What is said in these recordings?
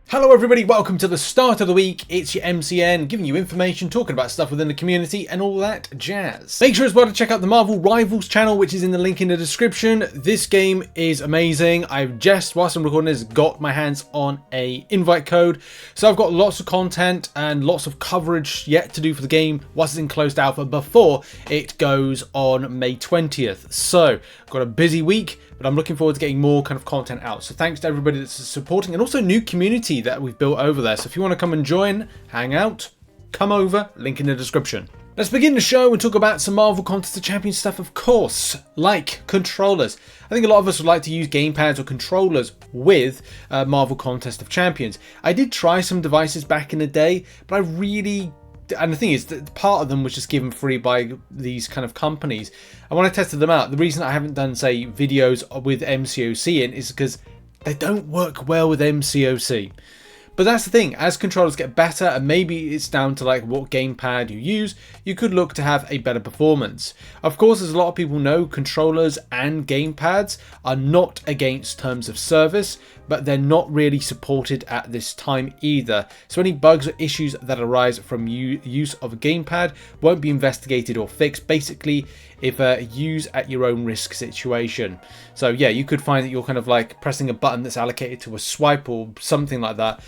Hello everybody, welcome to the start of the week. It's your MCN, giving you information, talking about stuff within the community and all that jazz. Make sure as well to check out the Marvel Rivals channel, which is in the link in the description. This game is amazing. I've just, whilst I'm recording this, got my hands on a invite code. So I've got lots of content and lots of coverage yet to do for the game whilst it's in closed alpha before it goes on May 20th. So I've got a busy week, but I'm looking forward to getting more kind of content out. So thanks to everybody that's supporting, and also new community that we've built over there. So if you want to come and join, hang out, come over, link in the description. Let's begin the show and talk about some Marvel Contest of Champions stuff, of course, like controllers. I think a lot of us would like to use gamepads or controllers with Marvel Contest of Champions. I did try some devices back in the day, but and the thing is that part of them was just given free by these kind of companies. And when I tested them out, the reason I haven't done, say, videos with MCOC in is because they don't work well with MCOC. But that's the thing, as controllers get better, and maybe it's down to like what gamepad you use, you could look to have a better performance. Of course, as a lot of people know, controllers and gamepads are not against terms of service, but they're not really supported at this time either. So any bugs or issues that arise from use of a gamepad won't be investigated or fixed. Basically, if use at your own risk situation. So yeah, you could find that you're kind of like pressing a button that's allocated to a swipe or something like that,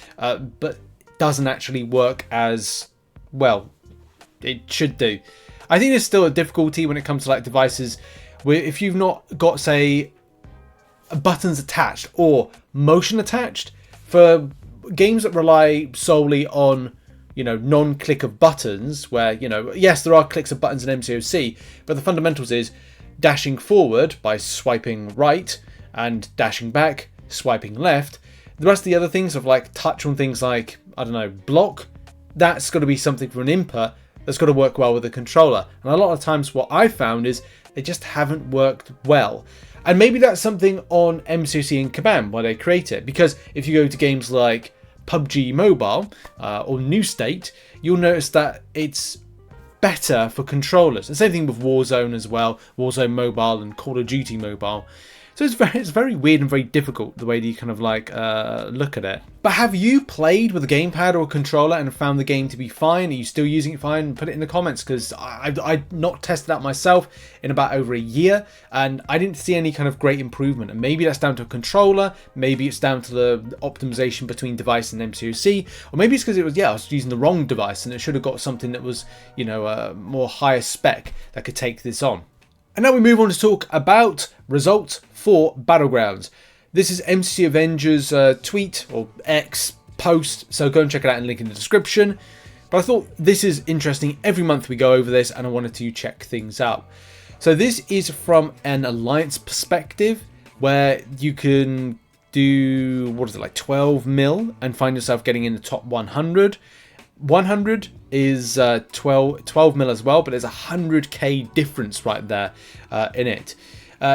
but doesn't actually work as well it should do. I think there's still a difficulty when it comes to like devices where if you've not got, say, buttons attached or motion attached. For games that rely solely on, you know, non-click of buttons, where, you know, yes, there are clicks of buttons in MCOC, but the fundamentals is dashing forward by swiping right and dashing back, swiping left. The rest of the other things of like touch on things like, I don't know, block, that's got to be something for an input that's got to work well with the controller. And a lot of times what I found is they just haven't worked well. And maybe that's something on MCOC and Kabam why they create it. Because if you go to games like PUBG Mobile or New State, you'll notice that it's better for controllers. The same thing with Warzone as well, Warzone Mobile and Call of Duty Mobile. So it's very weird and very difficult the way that you kind of like look at it. But have you played with a gamepad or a controller and found the game to be fine? Are you still using it fine? Put it in the comments, because I've not tested that myself in about over a year, and I didn't see any kind of great improvement. And maybe that's down to a controller, maybe it's down to the optimization between device and MCOC, or maybe it's because I was using the wrong device and it should have got something that was, you know, more higher spec that could take this on. And now we move on to talk about results for Battlegrounds. This is MC Avenger's tweet or X post, so go and check it out in the link in the description. But I thought this is interesting. Every month we go over this and I wanted to check things out. So this is from an alliance perspective where you can do, what is it, like 12 mil and find yourself getting in the top 100. 100 is 12 mil as well, but there's a 100k difference right there in it.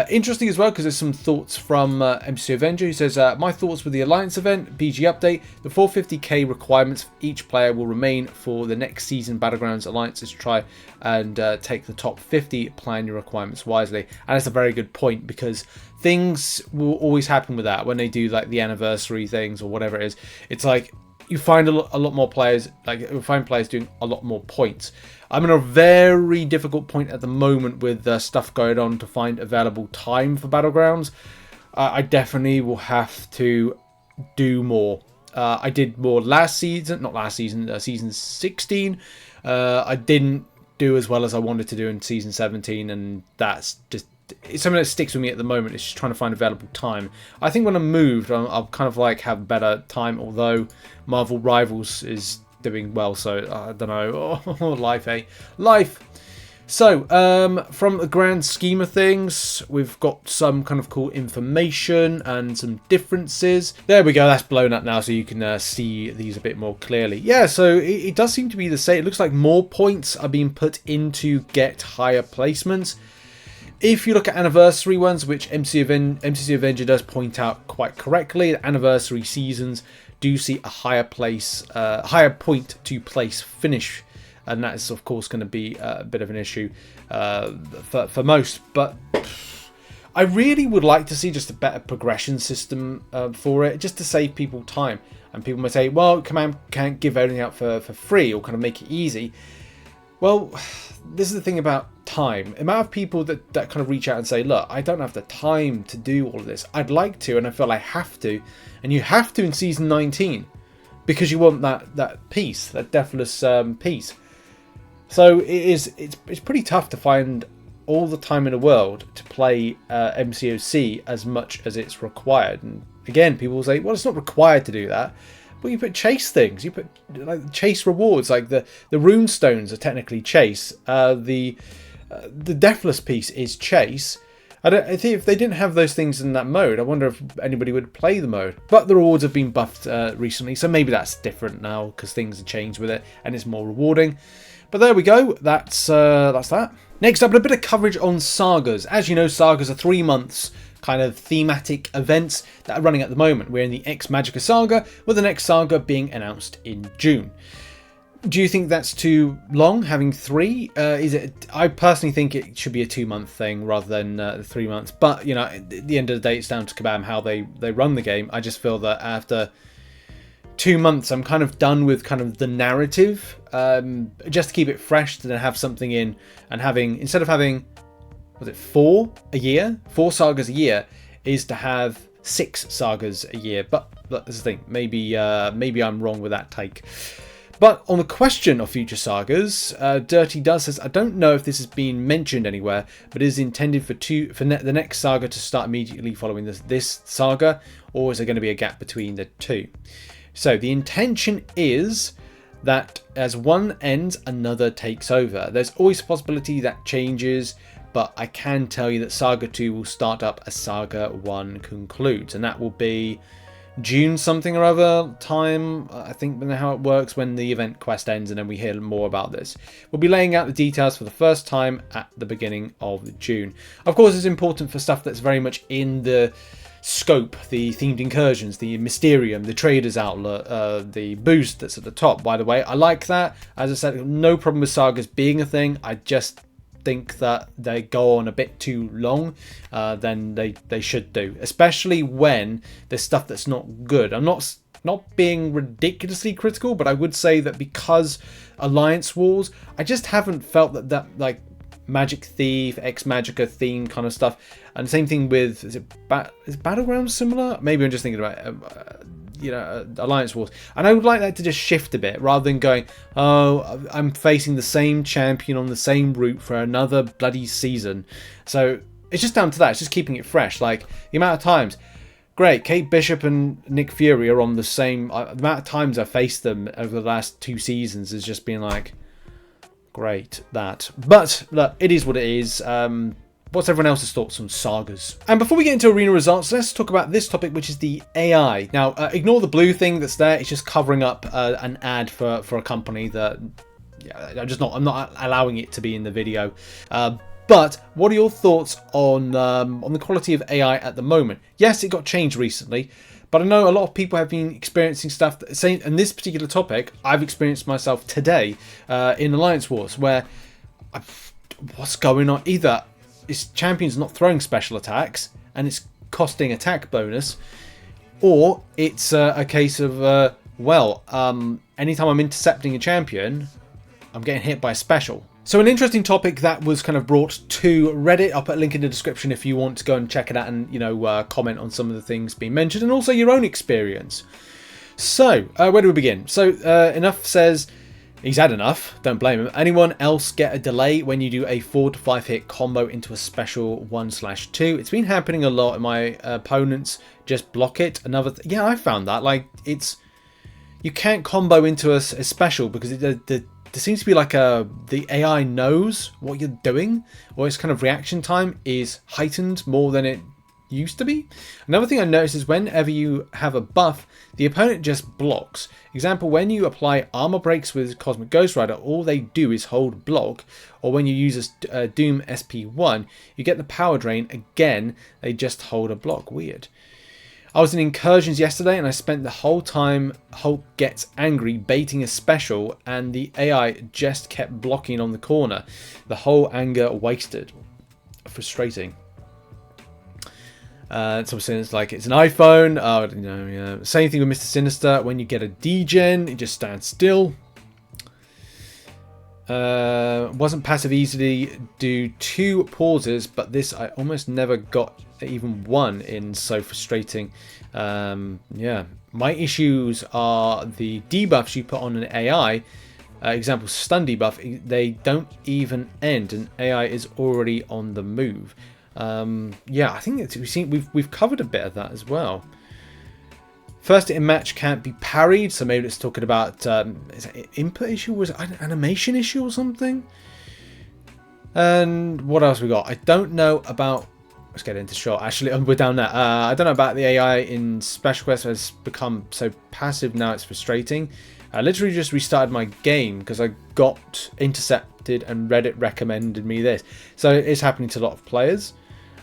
Interesting as well, because there's some thoughts from MC Avenger, who says, my thoughts with the Alliance event, BG update, the 450k requirements for each player will remain for the next season. Battlegrounds Alliances try and take the top 50, plan your requirements wisely. And that's a very good point, because things will always happen with that when they do like the anniversary things or whatever it is. It's like you find a lot more players, like you find players doing a lot more points. I'm in a very difficult point at the moment with stuff going on to find available time for Battlegrounds. I definitely will have to do more. I did more last season, not last season, season 16. I didn't do as well as I wanted to do in season 17, and that's just, it's something that sticks with me at the moment. It's just trying to find available time. I think when I'm moved, I'll kind of like have better time, although Marvel Rivals is doing well, so I don't know. Oh, life, eh? Life. So, from the grand scheme of things, we've got some kind of cool information and some differences. There we go, that's blown up now, so you can see these a bit more clearly. Yeah, so it does seem to be the same. It looks like more points are being put into get higher placements. If you look at anniversary ones, which MCC Avenger does point out quite correctly, for seasons do see a higher point to place finish, and that is of course going to be a bit of an issue for most. But I really would like to see just a better progression system for it, just to save people time. And people might say, well, Kabam can't give everything out for free or kind of make it easy. Well, this is the thing about time. The amount of people that kind of reach out and say, look, I don't have the time to do all of this. I'd like to, and I feel I have to. And you have to in Season 19 because you want that piece, that Deathless piece. So it's pretty tough to find all the time in the world to play MCOC as much as it's required. And again, people will say, well, it's not required to do that. But you put chase things, you put like chase rewards, like the rune stones are technically chase. The Deathless piece is chase. I think if they didn't have those things in that mode, I wonder if anybody would play the mode. But the rewards have been buffed recently, so maybe that's different now because things have changed with it and it's more rewarding. But there we go. That's that. Next up, a bit of coverage on Sagas. As you know, Sagas are 3 months kind of thematic events that are running at the moment. We're in the Magica saga, with the next saga being announced in June. Do you think that's too long, having 3? Is it? I personally think it should be a 2-month thing rather than 3 months. But, you know, at the end of the day, it's down to Kabam how they run the game. I just feel that after 2 months, I'm kind of done with kind of the narrative. Just to keep it fresh, to then have something in and having, instead of having, was it 4 a year? 4 sagas a year, is to have 6 sagas a year. But that's the thing. Maybe I'm wrong with that take. But on the question of future sagas, Dirty Does says, I don't know if this has been mentioned anywhere, but is intended for the next saga to start immediately following this saga, or is there going to be a gap between the two? So the intention is that as one ends, another takes over. There's always a possibility that changes, but I can tell you that Saga 2 will start up as Saga 1 concludes, and that will be June something or other time, I think, how it works when the event quest ends, and then we hear more about this. We'll be laying out the details for the first time at the beginning of June. Of course, it's important for stuff that's very much in the scope, the themed incursions, the Mysterium, the Trader's Outlet, the boost that's at the top. By the way, I like that. As I said, no problem with sagas being a thing. I just think that they go on a bit too long than they should do, especially when there's stuff that's not good. I'm not being ridiculously critical, but I would say that because Alliance Wars, I just haven't felt that like Magic Thief, Magica theme kind of stuff. And same thing with, is Battlegrounds similar? Maybe I'm just thinking about Alliance Wars. And I would like that to just shift a bit, rather than going, oh, I'm facing the same champion on the same route for another bloody season. So it's just down to that. It's just keeping it fresh. Like the amount of times, great, Kate Bishop and Nick Fury are on the same. The amount of times I've faced them over the last 2 seasons has just been like, great, that. But look, it is what it is. What's everyone else's thoughts on sagas? And before we get into arena results, let's talk about this topic, which is the AI. Now, ignore the blue thing that's there. It's just covering up an ad for a company that, yeah, I'm not allowing it to be in the video. But what are your thoughts on the quality of AI at the moment? Yes, it got changed recently, but I know a lot of people have been experiencing stuff that, saying, and this particular topic, I've experienced myself today in Alliance Wars, where what's going on? Either it's champions not throwing special attacks and it's costing attack bonus, or it's a case of anytime I'm intercepting a champion, I'm getting hit by a special. So an interesting topic that was kind of brought to Reddit. I'll put a link in the description if you want to go and check it out and, comment on some of the things being mentioned and also your own experience. So where do we begin? So Enough says, he's had enough, don't blame him. Anyone else get a delay when you do a 4 to 5 hit combo into a special 1/2? It's been happening a lot, and my opponents just block it. Yeah, I found that. Like, you can't combo into a special because there seems to be like the AI knows what you're doing, or its kind of reaction time is heightened more than it used to be. Another thing I noticed is whenever you have a buff, the opponent just blocks. Example, when you apply armor breaks with Cosmic Ghost Rider, all they do is hold block, or when you use a Doom SP1, you get the power drain again, they just hold a block. Weird. I was in incursions yesterday and I spent the whole time Hulk gets angry baiting a special, and the AI just kept blocking on the corner. The whole anger wasted. Frustrating. Some saying like it's an iPhone. Yeah. Same thing with Mr. Sinister. When you get a degen, it just stands still. Wasn't passive easily. Do 2 pauses, but this I almost never got even 1 in. So frustrating. Yeah, my issues are the debuffs you put on an AI. Example, stun debuff. They don't even end, and AI is already on the move. Yeah, I think we've covered a bit of that as well. First in match can't be parried, so maybe it's talking about is it input issue? Was it an animation issue or something? And what else we got? I don't know about. Let's get into shot. Actually, we're down there. I don't know about the AI in Special Quest. Has become so passive now. It's frustrating. I literally just restarted my game because I got intercepted and Reddit recommended me this. So it's happening to a lot of players.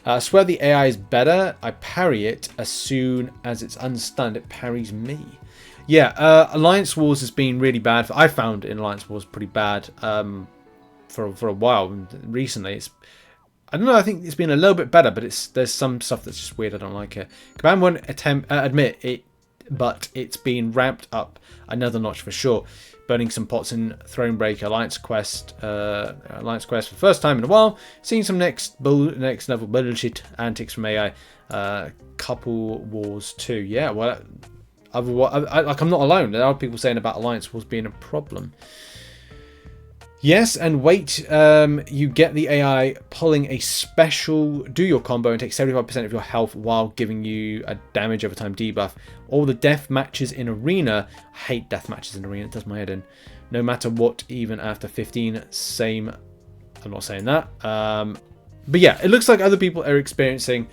I swear the AI is better. I parry it as soon as it's unstunned. It parries me. Yeah, Alliance Wars has been really bad. I found in Alliance Wars pretty bad for a while. Recently, I don't know. I think it's been a little bit better, but there's some stuff that's just weird. I don't like it. Kabam won't admit it, but it's been ramped up another notch for sure. Burning some pots in Thronebreaker Alliance Quest for the first time in a while. Seeing some next level bullshit antics from AI. Couple wars too. Yeah, well, I'm not alone. There are people saying about Alliance Wars being a problem. Yes, and wait, you get the AI pulling a special, do your combo and take 75% of your health while giving you a damage over time debuff. All the death matches in Arena, I hate death matches in Arena, it does my head in. No matter what, even after 15, same, I'm not saying that. But yeah, it looks like other people are experiencing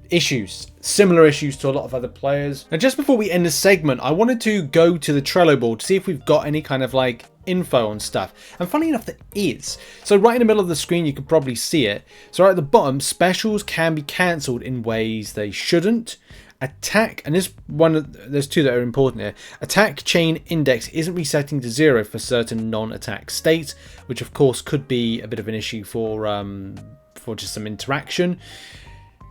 issues, similar issues to a lot of other players. Now, just before we end this segment, I wanted to go to the Trello board to see if we've got any kind of like info on stuff, and funny enough there is. So right in the middle of the screen you can probably see it. So right at the bottom, specials can be cancelled in ways they shouldn't. Attack, and there's 2 that are important here. Attack chain index isn't resetting to 0 for certain non-attack states, which of course could be a bit of an issue for just some interaction.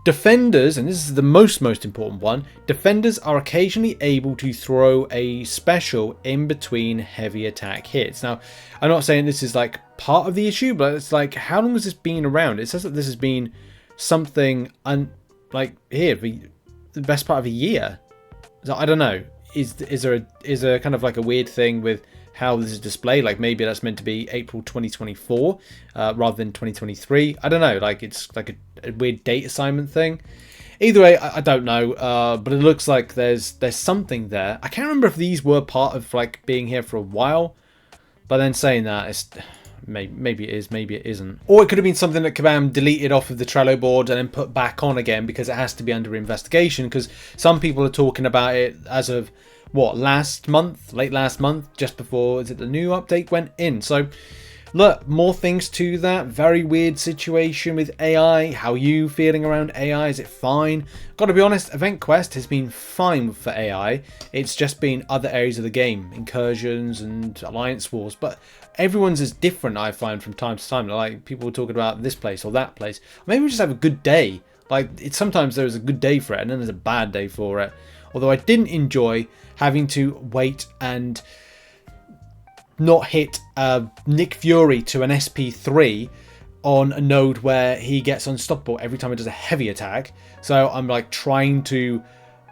Defenders, and this is the most important one, defenders are occasionally able to throw a special in between heavy attack hits. Now, I'm not saying this is like part of the issue, but it's like, how long has this been around? It says that this has been something like here for the best part of a year. So I don't know. Is there kind of like a weird thing with how this is displayed? Like maybe that's meant to be April 2024 rather than 2023. I don't know. Like it's like a weird date assignment thing. Either way, I don't know. But it looks like there's something there. I can't remember if these were part of like being here for a while. But then saying that, it's maybe it is, maybe it isn't. Or it could have been something that Kabam deleted off of the Trello board and then put back on again because it has to be under investigation. Because some people are talking about it as of what, late last month, just before the new update went in. So look, more things to that. Very weird situation with AI. How are you feeling around AI? Is it fine? Gotta be honest, Event Quest has been fine for AI. It's just been other areas of the game, incursions and alliance wars, but everyone's is different. I find from time to time, like people are talking about this place or that place. Maybe we just have a good day. Like sometimes there's a good day for it and then there's a bad day for it. Although I didn't enjoy having to wait and not hit Nick Fury to an SP3 on a node where he gets unstoppable every time he does a heavy attack. So I'm like trying to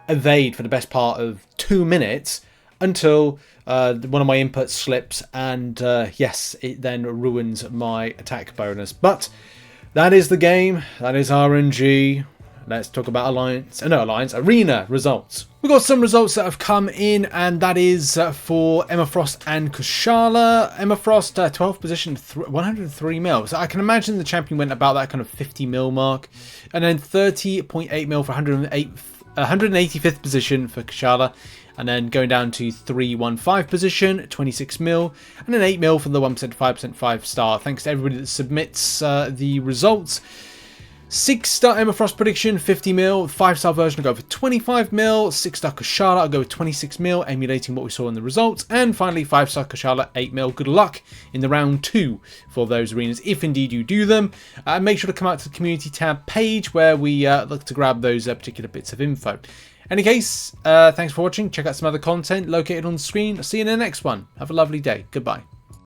evade for the best part of 2 minutes until one of my inputs slips and yes, it then ruins my attack bonus. But that is the game. That is RNG. Let's talk about Arena results. We've got some results that have come in, and that is for Emma Frost and Kushala. Emma Frost, 12th position, 103 mil. So I can imagine the champion went about that kind of 50 mil mark. And then 30.8 mil for 185th position for Kushala. And then going down to 315 position, 26 mil. And then 8 mil for the 1%, 5%, 5 star. Thanks to everybody that submits the results. 6-star Emma Frost prediction, 50 mil. 5-star version, I'll go for 25 mil. 6-star Kushala, I'll go with 26 mil, emulating what we saw in the results. And finally, 5-star Kushala, 8 mil. Good luck in the round 2 for those arenas, if indeed you do them. Make sure to come out to the community tab page where we look to grab those particular bits of info. Any case, thanks for watching. Check out some other content located on the screen. I'll see you in the next one. Have a lovely day. Goodbye.